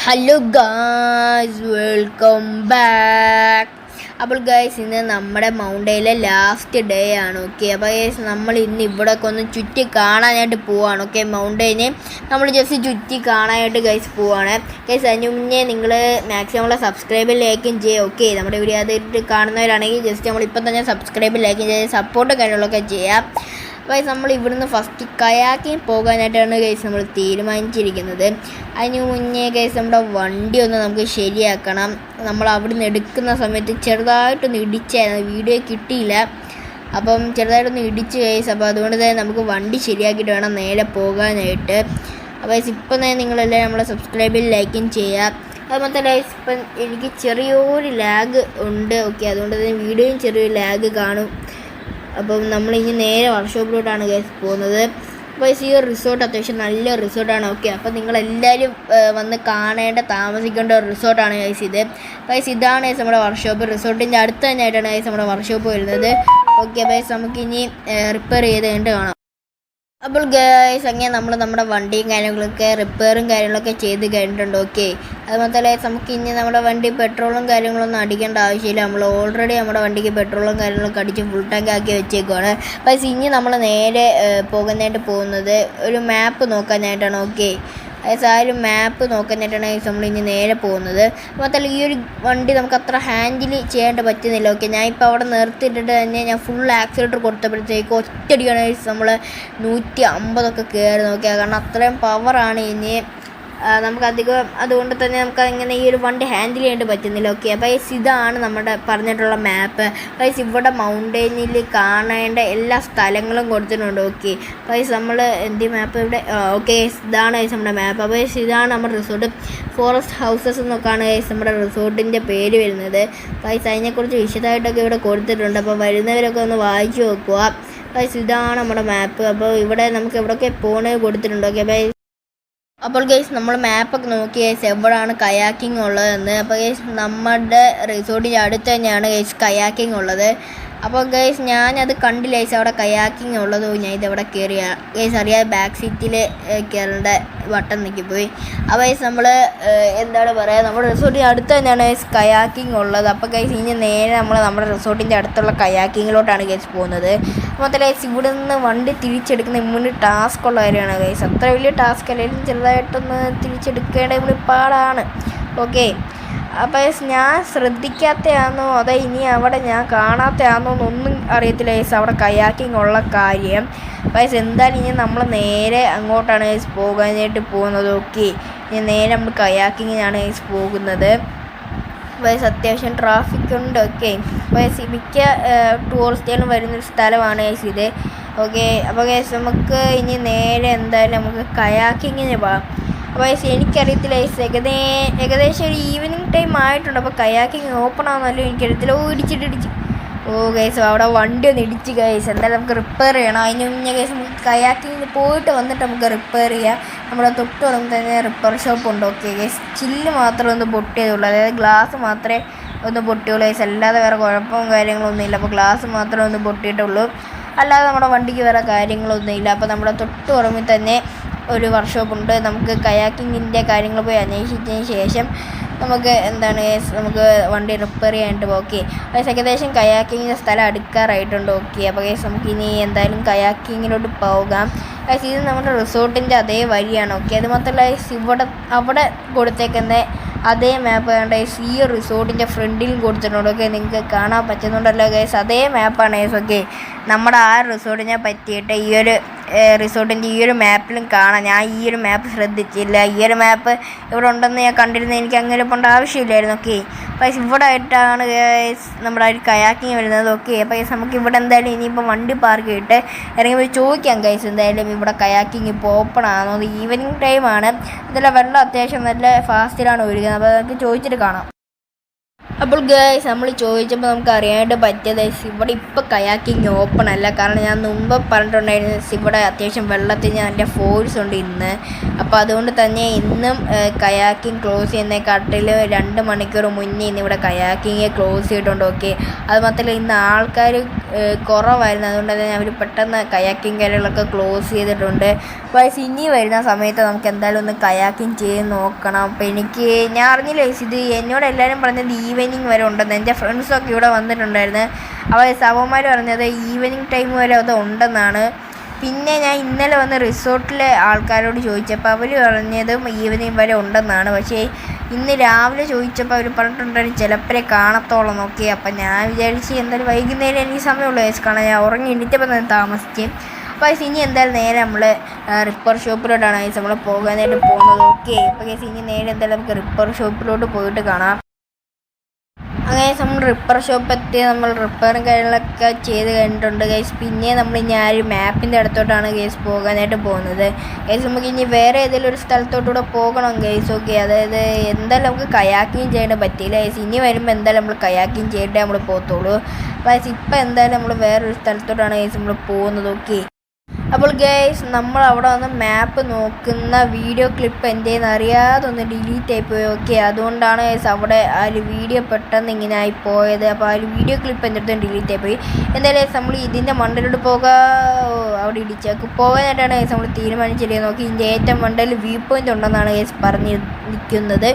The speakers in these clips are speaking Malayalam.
Hello guys, welcome back. അപ്പോൾ ഗായ്സ്, ഇന്ന് നമ്മുടെ മൗണ്ടയിലെ ലാസ്റ്റ് ഡേ ആണ്. ഓക്കെ, അപ്പോൾ ഗായ്സ് നമ്മൾ ഇന്ന് ഇവിടെയൊക്കെ ഒന്ന് ചുറ്റി കാണാനായിട്ട് പോവാണ്. ഓക്കെ, മൗണ്ടൈനെ നമ്മൾ ജസ്റ്റ് ചുറ്റി കാണാനായിട്ട് ഗൈസ് പോവാണ്. ഗൈസ്, അതിന് മുന്നേ നിങ്ങൾ മാക്സിമം സബ്സ്ക്രൈബ് ലൈക്കും ചെയ്യുക. ഓക്കെ, നമ്മുടെ വീഡിയോ ആദ്യമായിട്ട് കാണുന്നവരാണെങ്കിൽ ജസ്റ്റ് നമ്മളിപ്പം തന്നെ സബ്സ്ക്രൈബ് ലൈക്കും ചെയ്ത് സപ്പോർട്ടും കാര്യങ്ങളൊക്കെ ചെയ്യാം. ഗൈസ്, നമ്മൾ ഇവിടുന്ന് ഫസ്റ്റ് കയാക്കിങ് പോകാനായിട്ടാണ് ഗൈസ് നമ്മൾ തീരുമാനിച്ചിരിക്കുന്നത്. അതിന് മുന്നേ ഗൈസ് നമ്മുടെ വണ്ടി ഒന്ന് നമുക്ക് ശരിയാക്കണം. നമ്മൾ അവിടുന്ന് എടുക്കുന്ന സമയത്ത് ചെറുതായിട്ടൊന്ന് ഇടിച്ചായിരുന്നു, വീഡിയോ കിട്ടിയില്ല. അപ്പം ചെറുതായിട്ടൊന്ന് ഇടിച്ച് ഗൈസ്. അപ്പോൾ അതുകൊണ്ട് തന്നെ നമുക്ക് വണ്ടി ശരിയാക്കിയിട്ട് വേണം നേരെ പോകാനായിട്ട്. അപ്പോൾ ഗൈസ്, ഇപ്പം തന്നെ നിങ്ങളെല്ലാവരും നമ്മളെ സബ്സ്ക്രൈബിൽ ലൈക്കും ചെയ്യുക. അത് മാത്രമല്ല ഗൈസ്, ഇപ്പം എനിക്ക് ചെറിയൊരു ലാഗ് ഉണ്ട്. ഓക്കെ, അതുകൊണ്ട് തന്നെ വീഡിയോയും ചെറിയൊരു ലാഗ് കാണും. അപ്പം നമ്മളിനി നേരെ വർക്ക്ഷോപ്പിലോട്ടാണ് ഗൈസ് പോകുന്നത്. അപ്പോൾ ഈ ഒരു റിസോർട്ട് അത്യാവശ്യം നല്ല റിസോർട്ടാണ്. ഓക്കെ, അപ്പോൾ നിങ്ങളെല്ലാവരും വന്ന് കാണേണ്ട താമസിക്കേണ്ട ഒരു റിസോർട്ടാണ് ഗൈസ് ഇത്. ഗൈസ്, ഇതാണ് ഗൈസ് നമ്മുടെ വർക്ക്ഷോപ്പ്. റിസോർട്ടിൻ്റെ അടുത്ത് തന്നെയായിട്ടാണ് ഗൈസ് നമ്മുടെ വർക്ക്ഷോപ്പ് വരുന്നത്. ഓക്കെ, ഗൈസ് നമുക്കിനി റിപ്പയർ ചെയ്ത് കഴിഞ്ഞിട്ട് കാണാം. അപ്പോൾ ഗൈസ്, അങ്ങനെ നമ്മൾ നമ്മുടെ വണ്ടിയും കാര്യങ്ങളൊക്കെ റിപ്പയറും കാര്യങ്ങളൊക്കെ ചെയ്ത് കഴിഞ്ഞിട്ടുണ്ട്. ഓക്കെ, അത് മാത്രമല്ല നമുക്ക് ഇനി നമ്മുടെ വണ്ടി പെട്രോളും കാര്യങ്ങളൊന്നും അടിക്കേണ്ട ആവശ്യമില്ല. നമ്മൾ ഓൾറെഡി നമ്മുടെ വണ്ടിക്ക് പെട്രോളും കാര്യങ്ങളൊക്കെ അടിച്ച് ഫുൾ ടാങ്ക് ആക്കി വെച്ചേക്കുവാണ്. പക്ഷേ ഇനി നമ്മൾ നേരെ പോകുന്നത് ഒരു മാപ്പ് നോക്കാനായിട്ടാണ്. ഓക്കെ, ആ ഒരു മാപ്പ് നോക്കാനായിട്ടാണ് നമ്മൾ ഇനി നേരെ പോകുന്നത്. മാത്രമല്ല ഈ ഒരു വണ്ടി നമുക്ക് അത്ര ഹാൻഡിൽ ചെയ്യാണ്ട് പറ്റുന്നില്ല. ഓക്കെ, ഞാൻ ഇപ്പോൾ അവിടെ നിർത്തിയിട്ടിട്ട് തന്നെ ഞാൻ ഫുൾ ആക്സിലേറ്റർ കൊടുത്തപ്പോഴത്തേക്ക് ഒറ്റയടിയാണ് നമ്മൾ 150 കയറി നോക്കിയാൽ. കാരണം അത്രയും പവറാണ് ഇനി നമുക്കധികം. അതുകൊണ്ട് തന്നെ നമുക്ക് അങ്ങനെ ഈ ഒരു വണ്ടി ഹാൻഡിൽ ചെയ്യാണ്ട് പറ്റുന്നില്ല. ഓക്കെ, അപ്പോൾ ഇതാണ് നമ്മുടെ പറഞ്ഞിട്ടുള്ള മാപ്പ്. പൈസ ഇവിടെ മൗണ്ടൈനിൽ കാണേണ്ട എല്ലാ സ്ഥലങ്ങളും കൊടുത്തിട്ടുണ്ട്. ഓക്കെ, പൈസ നമ്മൾ എന്ത് മാപ്പ് ഇവിടെ. ഓക്കെ, ഇതാണ് നമ്മുടെ മാപ്പ്. അപ്പോൾ ഇതാണ് നമ്മുടെ റിസോർട്ട്. ഫോറസ്റ്റ് ഹൗസസ് എന്നൊക്കെയാണ് നമ്മുടെ റിസോർട്ടിൻ്റെ പേര് വരുന്നത്. പൈസ അതിനെക്കുറിച്ച് വിശദമായിട്ടൊക്കെ ഇവിടെ കൊടുത്തിട്ടുണ്ട്. അപ്പോൾ വരുന്നവരൊക്കെ ഒന്ന് വായിച്ചു നോക്കുക. പൈസ ഇതാണ് നമ്മുടെ മാപ്പ്. അപ്പോൾ ഇവിടെ നമുക്ക് എവിടെയൊക്കെ പോകണേ കൊടുത്തിട്ടുണ്ട്. ഓക്കെ, അപ്പോൾ ഗൈസ് നമ്മൾ മാപ്പൊക്കെ നോക്കി ഗൈസ് എവിടെയാണ് കയാക്കിംഗ് ഉള്ളതെന്ന്. അപ്പോൾ ഗൈസ് നമ്മുടെ റിസോർട്ടിൻ്റെ അടുത്ത് തന്നെയാണ് ഗൈസ് കയാക്കിംഗ് ഉള്ളത്. അപ്പോൾ ഗൈസ് ഞാനത് കണ്ടില്ല ഗൈസ് അവിടെ കയാക്കിംഗ് ഉള്ളത്. ഞാൻ ഇതെവിടെ കയറിയ ഗൈസ് അറിയാതെ ബാക്ക് സീറ്റിൽ കയറേണ്ട ബട്ടൺ നിൽക്കിപ്പോയി. അപ്പോൾ ഗൈസ് നമ്മൾ എന്താണ് പറയുക, നമ്മുടെ റിസോർട്ടിൻ്റെ അടുത്ത് തന്നെയാണ് ഗൈസ് കയാക്കിംഗ് ഉള്ളത്. അപ്പോൾ ഗൈസ് ഇനി നേരെ നമ്മുടെ റിസോർട്ടിൻ്റെ അടുത്തുള്ള കയാക്കിങ്ങിലോട്ടാണ് ഗൈസ് പോകുന്നത്. മാത്രമല്ല ഗൈസ് ഇവിടെ നിന്ന് വണ്ടി തിരിച്ചെടുക്കുന്ന ഇമ്മുന്ന് ടാസ്ക് ഉള്ള കാര്യമാണ് ഗൈസ്. അത്ര വലിയ ടാസ്ക് അല്ലെങ്കിൽ ചെറുതായിട്ടൊന്ന് തിരിച്ചെടുക്കേണ്ട ഇമ്മുന്ന് പാടാണ്. ഓക്കെ, അപ്പോൾ ഞാൻ ശ്രദ്ധിക്കാത്തയാണോ അതോ ഇനി അവിടെ ഞാൻ കാണാത്തയാണോ എന്നൊന്നും അറിയത്തില്ല ഗൈസ് അവിടെ കയാക്കിംഗ് ഉള്ള കാര്യം. ഗൈസ് എന്തായാലും ഇനി നമ്മൾ നേരെ അങ്ങോട്ടാണ് ഗൈസ് പോകാനായിട്ട് പോകുന്നത്. ഓക്കെ, ഇനി നേരെ നമ്മൾ കയാക്കിങ്ങിനാണ് ഗൈസ് പോകുന്നത്. ഗൈസ് അത്യാവശ്യം ട്രാഫിക് ഉണ്ട്. ഓക്കെ, ഗൈസ് മിക്ക ടൂറിസ്റ്റുകളും വരുന്നൊരു സ്ഥലമാണ് ഗൈസ് ഇത്. ഓക്കെ, അപ്പോൾ ഗൈസ് നമുക്ക് ഇനി നേരെ എന്തായാലും നമുക്ക് കയാക്കിങ്ങിന് പോകാം. അപ്പോൾ ഗൈസ് എനിക്കറിയത്തില്ല ഗൈസ് ഏകദേശം ഒരു ഈവനിങ് ടൈം ആയിട്ടുണ്ട്. അപ്പോൾ കയാക്കിങ് ഓപ്പൺ ആണെന്നല്ലോ എനിക്കറിയത്തില്ല. ഇടിച്ച് ഗൈസ് അവിടെ വണ്ടി ഒന്ന് ഇടിച്ച് ഗൈസ്. എന്തായാലും നമുക്ക് റിപ്പയർ ചെയ്യണം. അതിന് മുന്നേ ഗൈസ് നമുക്ക് കയാക്കിങ്ങിന് പോയിട്ട് വന്നിട്ട് നമുക്ക് റിപ്പയർ ചെയ്യാം. നമ്മുടെ തൊട്ട് തുടങ്ങുമ്പോൾ തന്നെ റിപ്പയർ ഷോപ്പ് ഉണ്ട്. ഓക്കെ ഗൈസ്, ചില്ല് മാത്രമേ ഒന്ന് പൊട്ടിയതുള്ളൂ, അതായത് ഗ്ലാസ് മാത്രമേ ഒന്ന് പൊട്ടിയുള്ളൂ ഗൈസ്. അല്ലാതെ വേറെ കുഴപ്പവും കാര്യങ്ങളൊന്നും ഇല്ല. അപ്പോൾ ഗ്ലാസ് മാത്രമേ ഒന്ന് പൊട്ടിയിട്ടുള്ളൂ, അല്ലാതെ നമ്മുടെ വണ്ടിക്ക് വേറെ കാര്യങ്ങളൊന്നും ഇല്ല. അപ്പോൾ നമ്മുടെ തൊട്ട് തുടങ്ങുമ്പോൾ തന്നെ ഒരു വർക്ക്ഷോപ്പുണ്ട്. നമുക്ക് കയാക്കിങ്ങിൻ്റെ കാര്യങ്ങൾ പോയി അന്വേഷിച്ചതിന് ശേഷം നമുക്ക് നമുക്ക് വണ്ടി റിപ്പയർ ചെയ്യാനായിട്ട് പോകാം. ഓക്കെ, ഗൈസ് ഏകദേശം കയാക്കിങ്ങിൻ്റെ സ്ഥലം അടുക്കാറായിട്ടുണ്ട്. ഓക്കെ, അപ്പോൾ ഗൈസ് നമുക്ക് ഇനി എന്തായാലും കയാക്കിങ്ങിലോട്ട് പോകാം. ഗൈസ് ഇത് നമ്മുടെ റിസോർട്ടിൻ്റെ അതേ വഴിയാണ്. ഓക്കെ, അത് മാത്രമല്ല ഗൈസ് അവിടെ കൊടുത്തേക്കുന്ന അതേ മാപ്പ് കണ്ട ഗൈസ് ഈ റിസോർട്ടിൻ്റെ ഫ്രണ്ടിലും കൊടുത്തിട്ടുണ്ട്. ഓക്കെ, നിങ്ങൾക്ക് കാണാൻ പറ്റുന്നുണ്ടല്ലോ ഗൈസ്, അതേ മാപ്പാണ് ഗൈസ്. ഓക്കെ, നമ്മുടെ ആ റിസോർട്ടിനെ പറ്റിയിട്ട് ഈ ഒരു റിസോർട്ടിൻ്റെ ഈ ഒരു മാപ്പിലും കാണാം. ഞാൻ ഈ ഒരു മാപ്പ് ശ്രദ്ധിച്ചില്ല. ഈ ഒരു മാപ്പ് ഇവിടെ ഉണ്ടെന്ന് ഞാൻ കണ്ടിരുന്നത്, എനിക്ക് അങ്ങനെ പോകേണ്ട ആവശ്യമില്ലായിരുന്നു. ഓക്കെ, പക്ഷേ ഇവിടെ ആയിട്ടാണ് ഗൈസ് നമ്മുടെ ഒരു കയാക്കിങ് വരുന്നത്. ഓക്കെ, അപ്പോൾ ഗൈസ് നമുക്ക് ഇവിടെ എന്തായാലും ഇനിയിപ്പോൾ വണ്ടി പാർക്ക് ചെയ്തിട്ട് ഇറങ്ങി പോയി ചോദിക്കാം ഗൈസ് എന്തായാലും ഇവിടെ കയാക്കിങ് ഇപ്പോൾ ഓപ്പൺ ആണോ. അത് ഈവനിങ് ടൈമാണ്, ഇതിലെ വെള്ളം അത്യാവശ്യം നല്ല ഫാസ്റ്റിലാണ് ഒഴുകുന്നത്. അപ്പോൾ നമുക്ക് ചോദിച്ചിട്ട് കാണാം. അപ്പോൾ ഗൈസ് നമ്മൾ ചോദിച്ചപ്പോൾ നമുക്ക് അറിയാനായിട്ട് പറ്റിയത് ഇവിടെ ഇപ്പോൾ കയാക്കിങ് ഓപ്പൺ അല്ല. കാരണം ഞാൻ മുമ്പ് പറഞ്ഞിട്ടുണ്ടായിരുന്നു ഇവിടെ അത്യാവശ്യം വെള്ളത്തിന് നല്ല ഫോഴ്സ് ഉണ്ട് ഇന്ന്. അപ്പോൾ അതുകൊണ്ട് തന്നെ ഇന്നും കയാക്കിങ് ക്ലോസ് ചെയ്യുന്നതിനെക്കാട്ടിൽ 2 മണിക്കൂർ മുന്നേ ഇന്ന് ഇവിടെ കയാക്കിങ് ക്ലോസ് ചെയ്തിട്ടുണ്ട്. ഓക്കെ, അത് മാത്രമല്ല ഇന്ന് ആൾക്കാർ കുറവായിരുന്നു. അതുകൊണ്ട് തന്നെ അവർ പെട്ടെന്ന് കയാക്കിങ് കാര്യങ്ങളൊക്കെ ക്ലോസ് ചെയ്തിട്ടുണ്ട്. അപ്പോൾ ഇനി വരുന്ന സമയത്ത് നമുക്ക് എന്തായാലും ഒന്ന് കയാക്കിങ് ചെയ്ത് നോക്കണം. അപ്പോൾ ഞാൻ അറിഞ്ഞില്ല ഇത് എന്നോട് എല്ലാവരും പറഞ്ഞത് ഈവനിങ് വരെ ഉണ്ടെന്ന്. എൻ്റെ ഫ്രണ്ട്സൊക്കെ ഇവിടെ വന്നിട്ടുണ്ടായിരുന്നു. അപ്പോൾ അവന്മാർ പറഞ്ഞത് ഈവനിങ് ടൈം വരെ അത് ഉണ്ടെന്നാണ്. പിന്നെ ഞാൻ ഇന്നലെ വന്ന് റിസോർട്ടിലെ ആൾക്കാരോട് ചോദിച്ചപ്പോൾ അവർ പറഞ്ഞതും ഈവനിങ് വരെ ഉണ്ടെന്നാണ്. പക്ഷേ ഇന്ന് രാവിലെ ചോദിച്ചപ്പോൾ അവർ പറഞ്ഞിട്ടുണ്ടായിരുന്നു ചിലപ്പോഴേ കാണത്തോളം നോക്കി. അപ്പം ഞാൻ വിചാരിച്ച് എന്തായാലും വൈകുന്നേരം എനിക്ക് സമയമുള്ളൂ കാണാൻ. ഞാൻ ഉറങ്ങി എണീറ്റപ്പോൾ തന്നെ താമസിച്ച്. അപ്പോൾ ഇനി എന്തായാലും നേരെ നമ്മൾ റിപ്പർ ഷോപ്പിലോട്ടാണ് നമ്മൾ പോകാനായിട്ട് പോകുന്നത്. ഓക്കെ, അപ്പോൾ ഇനി നേരെ എന്തായാലും നമുക്ക് റിപ്പർ ഷോപ്പിലോട്ട് പോയിട്ട് കാണാം. അങ്ങനെ നമ്മൾ റിപ്പർ ഷോപ്പ് എത്തി നമ്മൾ റിപ്പയറും കാര്യങ്ങളൊക്കെ ചെയ്ത് കഴിഞ്ഞിട്ടുണ്ട് ഗൈസ്. പിന്നെ നമ്മൾ ഇനി ആ ഒരു മാപ്പിൻ്റെ അടുത്തോട്ടാണ് ഗൈസ് പോകാനായിട്ട് പോകുന്നത്. ഗൈസ് നമുക്ക് ഇനി വേറെ ഏതെങ്കിലും ഒരു സ്ഥലത്തോട്ടൂടെ പോകണം ഗൈസ്. ഓക്കെ, അതായത് എന്തായാലും നമുക്ക് കയാക്കിങ് ചെയ്യാൻ പറ്റിയില്ല ഗൈസ്. ഇനി വരുമ്പോൾ എന്തായാലും നമ്മൾ കയാക്കിങ് ചെയ്തിട്ടേ നമ്മൾ പോകത്തുള്ളൂ. അപ്പോൾ ഇപ്പം എന്തായാലും നമ്മൾ വേറൊരു സ്ഥലത്തോട്ടാണ് ഗൈസ് നമ്മൾ പോകുന്നത്. ഓക്കെ, അപ്പോൾ ഗൈസ് നമ്മൾ അവിടെ വന്ന് മാപ്പ് നോക്കുന്ന വീഡിയോ ക്ലിപ്പ് എന്തേന്ന് അറിയാതെ ഒന്ന് ഡിലീറ്റ് ആയിപ്പോയി. ഓക്കെ, അതുകൊണ്ടാണ് ഗൈസ് അവിടെ ആ ഒരു വീഡിയോ പെട്ടെന്ന് ഇങ്ങനെ ആയിപ്പോയത്. അപ്പോൾ ആ ഒരു വീഡിയോ ക്ലിപ്പ് എന്നിടത്തും ഡിലീറ്റ് ആയിപ്പോയി. എന്തായാലും നമ്മൾ ഇതിൻ്റെ മണ്ടയിലോട്ട് അവിടെ ഇടിച്ചേക്ക് പോകാനായിട്ടാണ് ഗൈസ് നമ്മൾ തീരുമാനിച്ചിരിക്കുന്നത്. നോക്കി ഇതിൻ്റെ ഏറ്റവും മണ്ടയിൽ വ്യൂ പോയിൻ്റ് ഉണ്ടെന്നാണ് ഗൈസ് പറഞ്ഞിരിക്കുന്നത്.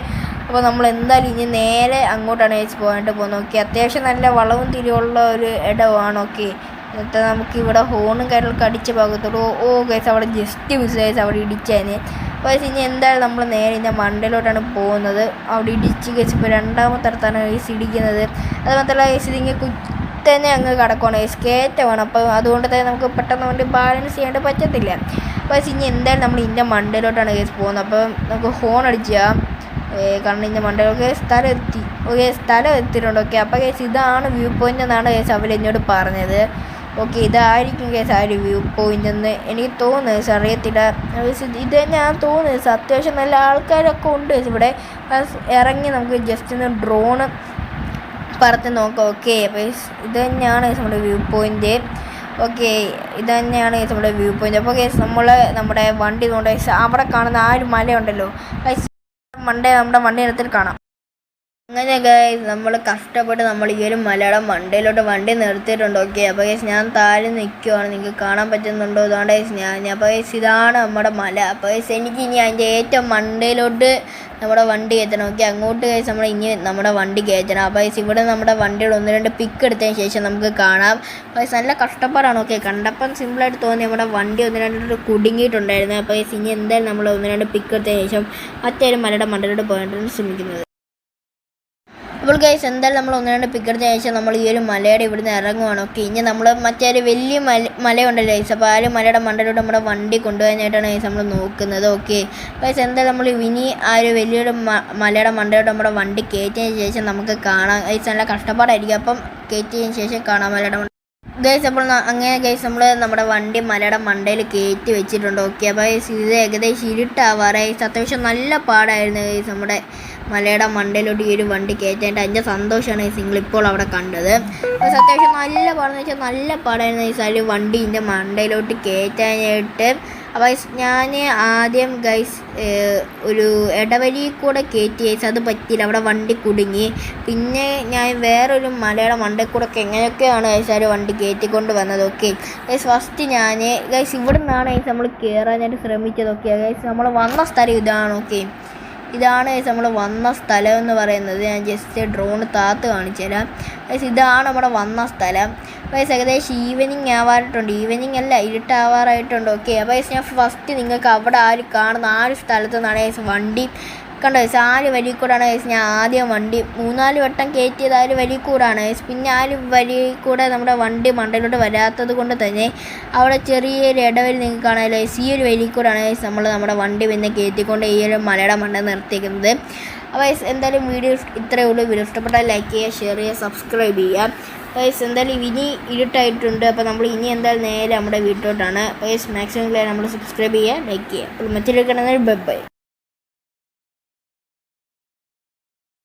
അപ്പോൾ നമ്മൾ എന്തായാലും ഇനി നേരെ അങ്ങോട്ടാണ് ഗൈസ് പോകാനായിട്ട് പോകുന്നത്. ഓക്കെ, അത്യാവശ്യം നല്ല വളവും തിരിവുള്ള ഒരു ഇടമാണ്. ഓക്കെ, എന്നിട്ട് നമുക്ക് ഇവിടെ ഹോണും കാര്യങ്ങളൊക്കെ അടിച്ച് ഭാഗത്തോളൂ. ഗൈസ് അവിടെ ജസ്റ്റ് മിസ് ഗൈസ് അവിടെ ഇടിച്ചതിന്. അപ്പോൾ ഇനി എന്തായാലും നമ്മൾ നേരെ ഇതിൻ്റെ മണ്ടയിലോട്ടാണ് പോകുന്നത്. അവിടെ ഇടിച്ച് ഗൈസ് ഇപ്പോൾ രണ്ടാമത്തെ അടുത്താണ് ഗൈസ് ഇടിക്കുന്നത്. അത് മാത്രമല്ല ഗൈസ് ഇതിങ്ങനെ കുത്തന്നെ അങ്ങ് കിടക്കുകയാണ് ഗൈസ്, കയറ്റമാണ്. അപ്പോൾ അതുകൊണ്ട് തന്നെ നമുക്ക് പെട്ടെന്ന് വേണ്ടി ബാലൻസ് ചെയ്യാണ്ട് പറ്റത്തില്ല. അപ്പോൾ ഇനി എന്തായാലും നമ്മൾ ഇതിൻ്റെ മണ്ടയിലോട്ടാണ് ഗൈസ് പോകുന്നത്. അപ്പോൾ നമുക്ക് ഹോൺ അടിച്ചാൽ കാരണം ഇതിൻ്റെ മണ്ടയിലൊക്കെ സ്ഥലം എത്തിയിട്ടുണ്ട്. ഓക്കെ, അപ്പോൾ ഗൈസ് ഇതാണ് വ്യൂ പോയിൻ്റ് എന്നാണ് ഗൈസ് അവർ എന്നോട് പറഞ്ഞത്. ഓക്കെ, ഇതായിരിക്കും ഗൈസ് ആ ഒരു വ്യൂ പോയിൻ്റ് എന്ന് എനിക്ക് തോന്നുന്നത് ഗൈസ്, അറിയത്തില്ല. ഇത് തന്നെയാണ് തോന്നുന്നത് ഗൈസ്. അത്യാവശ്യം നല്ല ആൾക്കാരൊക്കെ ഉണ്ട് ഗൈസ് ഇവിടെ. ഇറങ്ങി നമുക്ക് ജസ്റ്റ് ഒന്ന് ഡ്രോണ് പറത്തി നോക്കാം. ഓക്കെ, അപ്പോൾ ഇത് തന്നെയാണ് ഗൈസ് നമ്മുടെ വ്യൂ പോയിൻ്റ്. ഓക്കെ, ഇത് തന്നെയാണ് ഗൈസ് നമ്മുടെ വ്യൂ പോയിൻ്റ്. അപ്പോൾ ഗൈസ് നമ്മുടെ വണ്ടി കൊണ്ട് ഗൈസ് അവിടെ കാണുന്ന ആ ഒരു മലയുണ്ടല്ലോ ഗൈസ്, നമ്മുടെ വണ്ടി എടുത്തിട്ട് കാണാം. അങ്ങനെ ഗൈസ് നമ്മൾ കഷ്ടപ്പെട്ട് നമ്മൾ ഈ ഒരു മലയുടെ മണ്ടയിലോട്ട് വണ്ടി നിർത്തിയിട്ടുണ്ട്. ഓക്കെ, അപ്പോൾ ഗൈസ് ഞാൻ താഴെ നിൽക്കുവാണ്, നിങ്ങൾക്ക് കാണാൻ പറ്റുന്നുണ്ടോ? ഇതാണ് ഗൈസ് അപ്പോൾ ഗൈസ് ഇതാണ് നമ്മുടെ മല. അപ്പോൾ ഗൈസ് എനിക്ക് ഇനി അതിൻ്റെ ഏറ്റവും മണ്ടയിലോട്ട് നമ്മുടെ വണ്ടി കയറ്റണം. ഓക്കെ, അങ്ങോട്ട് ഗൈസ് നമ്മൾ ഇനി നമ്മുടെ വണ്ടി കയറ്റണം. അപ്പോൾ ഗൈസ് ഇവിടെ നമ്മുടെ വണ്ടിയുടെ 1-2 പിക്ക് എടുത്തതിന് ശേഷം നമുക്ക് കാണാം. അപ്പോൾ ഗൈസ് നല്ല കഷ്ടപ്പാടാണ്. ഓക്കെ, കണ്ടപ്പം സിമ്പിളായിട്ട് തോന്നി നമ്മുടെ വണ്ടി 1-2 കുടുങ്ങിയിട്ടുണ്ടായിരുന്നു. അപ്പോൾ ഗൈസ് ഇനി എന്തായാലും നമ്മൾ 1-2 പിക്ക് എടുത്തതിന് ശേഷം മറ്റൊരു മലയുടെ മണ്ടയിലോട്ട് പോകാനായിട്ടാണ് ശ്രമിക്കുന്നത്. അപ്പോൾ ഗൈസ് എന്തായാലും നമ്മൾ 1-2 പിക്കെടുത്ത ശേഷം നമ്മൾ ഈ ഒരു മലയുടെ ഇവിടുന്ന് ഇറങ്ങുവാണ്. ഓക്കെ, ഇനി നമ്മൾ മറ്റേ ഒരു വലിയ മലയുണ്ടല്ലോ ഗൈസ്, അപ്പോൾ ആ ഒരു മലയുടെ മണ്ടയിലോട്ട് നമ്മുടെ വണ്ടി കൊണ്ടുപോകാനായിട്ടാണ് ഗൈസ് നമ്മൾ നോക്കുന്നത്. ഓക്കെ, ഗൈസ് എന്തായാലും നമ്മൾ ഇനി ആ ഒരു വലിയൊരു മലയുടെ മണ്ടയിലോട്ട് നമ്മുടെ വണ്ടി കയറ്റിയതിന് ശേഷം നമുക്ക് കാണാം. ഗൈസ് നല്ല കഷ്ടപ്പാടായിരിക്കും, അപ്പം കയറ്റിയതിന് ശേഷം കാണാം മലയുടെ ഗൈസ്. അപ്പോൾ അങ്ങനെ ഗൈസ് നമ്മൾ നമ്മുടെ വണ്ടി മലയുടെ മണ്ടയിൽ കയറ്റി വെച്ചിട്ടുണ്ട്. ഓക്കെ, അപ്പോൾ ഗൈസ് ഇത് ഏകദേശം ഇരുട്ടാവാറായി. അത്യാവശ്യം നല്ല പാടായിരുന്നു ഗൈസ് നമ്മുടെ മലയുടെ മണ്ടയിലോട്ട് ഈ ഒരു വണ്ടി കയറ്റാനായിട്ട്. അതിൻ്റെ സന്തോഷമാണ് ഗൈസ് നിങ്ങളിപ്പോൾ അവിടെ കണ്ടത്. അത്യാവശ്യം നല്ല പാടെന്ന് വെച്ചാൽ നല്ല പാടായിരുന്നു ഗൈസ് ആ ഒരു വണ്ടി ഇതിൻ്റെ മണ്ടയിലോട്ട് കയറ്റാനായിട്ട്. അപ്പോൾ ഞാൻ ആദ്യം ഗൈസ് ഒരു ഇടവഴി കൂടെ കയറ്റി ഗൈസ്, അത് പറ്റിയില്ല, അവിടെ വണ്ടി കുടുങ്ങി. പിന്നെ ഞാൻ വേറൊരു മലയുടെ മണ്ടയിൽ കൂടെ ഒക്കെ എങ്ങനെയൊക്കെയാണ് ഗൈസ് ആ ഒരു വണ്ടി കയറ്റിക്കൊണ്ട് വന്നത്. ഓക്കെ ഗൈസ്, ഫസ്റ്റ് ഞാൻ ഗൈസ് ഇവിടെ നിന്നാണ് ഗൈസ് നമ്മൾ കയറാനായിട്ട് ശ്രമിച്ചത്. ഓക്കെ ഗൈസ് നമ്മൾ വന്ന സ്ഥലം ഇതാണ്. ഓക്കെ, ഇതാണ് ഗൈസ് നമ്മൾ വന്ന സ്ഥലം എന്ന് പറയുന്നത്. ഞാൻ ജസ്റ്റ് ഡ്രോൺ താത്ത് കാണിച്ചു തരാം ഗൈസ്. ഇതാണ് നമ്മുടെ വന്ന സ്ഥലം. ഗൈസ് ഏകദേശം ഈവനിങ് ആവാറായിട്ടുണ്ട്, ഈവനിങ് അല്ല ഇരുട്ടാവാറായിട്ടുണ്ട്. ഓക്കെ, അപ്പോൾ ഗൈസ് ഞാൻ ഫസ്റ്റ് നിങ്ങൾക്ക് അവിടെ കാണുന്ന ആ ഒരു സ്ഥലത്ത് നിന്നാണ് ഗൈസ് വണ്ടി കണ്ടോ ഗൈസ്, ആ ഒരു വഴി കൂടാണ് ഗൈസ് ഞാൻ ആദ്യം വണ്ടി 3-4 വട്ടം കയറ്റിയത് ആ ഒരു വഴി കൂടാണ് ഗൈസ്. പിന്നെ ആ ഒരു വഴി കൂടെ നമ്മുടെ വണ്ടി മണ്ടയിലോട്ട് വരാത്തത് കൊണ്ട് തന്നെ അവിടെ ചെറിയൊരു ഇടവഴി നിങ്ങൾക്ക് കാണാൻ ഗൈസ്. ഈ ഒരു വഴി കൂടാണ് ഗൈസ് നമ്മുടെ വണ്ടി പിന്നെ കയറ്റിക്കൊണ്ട് ഈ ഒരു മലയുടെ മണ്ട നിർത്തിയിരിക്കുന്നത്. അപ്പോൾ ഗൈസ് എന്തായാലും വീഡിയോ ഇത്രയേ ഉള്ളൂ. വീഡിയോ ഇഷ്ടപ്പെട്ടാൽ ലൈക്ക് ചെയ്യുക, ഷെയർ ചെയ്യുക, സബ്സ്ക്രൈബ് ചെയ്യുക. ഗൈസ് എന്തായാലും ഇനി ഇരുട്ടായിട്ടുണ്ട്, അപ്പോൾ നമ്മൾ ഇനി എന്തായാലും നേരെ നമ്മുടെ വീട്ടിലോട്ടാണ്. അപ്പോൾ ഗൈസ് മാക്സിമം നമ്മൾ സബ്സ്ക്രൈബ് ചെയ്യുക, ലൈക്ക് ചെയ്യുക. അപ്പോൾ മറ്റൊരു കാണുന്നത് ബൈ ബൈ.